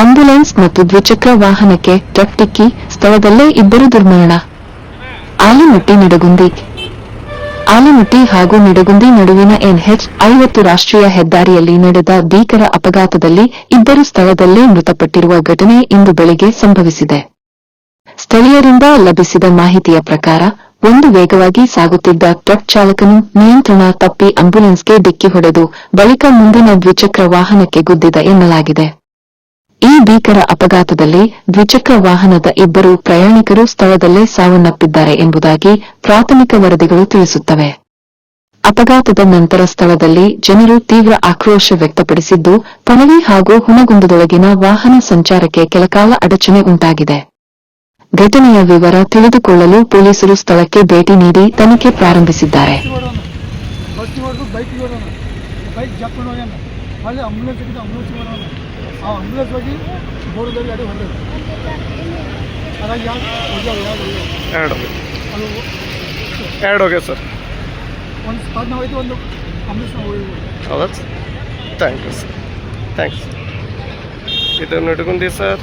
Ambulance ಮತ್ತು ದ್ವಿಚಕ್ರ ವಾಹನಕ್ಕೆ ಟ್ರಕ್ ಡಿಕ್ಕಿ, ಸ್ಥಳದಲ್ಲೇ ಇಬ್ಬರು ದುರ್ಮರಣ. ಆಲಿಮಟ್ಟಿ ಹಾಗೂ ನಿಡಗುಂದಿ ನಡುವಿನ NH-50 ರಾಷ್ಟ್ರೀಯ ಹೆದ್ದಾರಿಯಲ್ಲಿ ನಡೆದ ಭೀಕರ ಅಪಘಾತದಲ್ಲಿ ಇಬ್ಬರು ಸ್ಥಳದಲ್ಲೇ ಮೃತಪಟ್ಟಿರುವ ಘಟನೆ ಇಂದು ಬೆಳಿಗ್ಗೆ ಸಂಭವಿಸಿದೆ. ಸ್ಥಳೀಯರಿಂದ ಲಭಿಸಿದ ಮಾಹಿತಿಯ ಪ್ರಕಾರ, ಒಂದು ವೇಗವಾಗಿ ಸಾಗುತ್ತಿದ್ದ ಟ್ರಕ್ ಚಾಲಕನು ನಿಯಂತ್ರಣ ತಪ್ಪಿ ಆಂಬ್ಯುಲೆನ್ಸ್ಗೆ ಡಿಕ್ಕಿ ಹೊಡೆದು ಬಳಿಕ ಮುಂದಿನ ದ್ವಿಚಕ್ರ ವಾಹನಕ್ಕೆ ಗುದ್ದಿದ ಎನ್ನಲಾಗಿದೆ. ಈ ಭೀಕರ ಅಪಘಾತದಲ್ಲಿ ದ್ವಿಚಕ್ರ ವಾಹನದ ಇಬ್ಬರು ಪ್ರಯಾಣಿಕರು ಸ್ಥಳದಲ್ಲೇ ಸಾವನ್ನಪ್ಪಿದ್ದಾರೆ ಎಂಬುದಾಗಿ ಪ್ರಾಥಮಿಕ ವರದಿಗಳು ತಿಳಿಸುತ್ತವೆ. ಅಪಘಾತದ ನಂತರ ಸ್ಥಳದಲ್ಲಿ ಜನರು ತೀವ್ರ ಆಕ್ರೋಶ ವ್ಯಕ್ತಪಡಿಸಿದ್ದು, ಪಣವಿ ಹಾಗೂ ಹುನಗುಂದದೊಳಗಿನ ವಾಹನ ಸಂಚಾರಕ್ಕೆ ಕೆಲಕಾಲ ಅಡಚಣೆ ಉಂಟಾಗಿದೆ. ಘಟನೆಯ ವಿವರ ತಿಳಿದುಕೊಳ್ಳಲು ಪೊಲೀಸರು ಸ್ಥಳಕ್ಕೆ ಭೇಟಿ ನೀಡಿ ತನಿಖೆ ಪ್ರಾರಂಭಿಸಿದ್ದಾರೆ. ಥ್ಯಾಂಕ್ಸ್. ಇದು ನಡುಗುಂದಿ ಸರ್.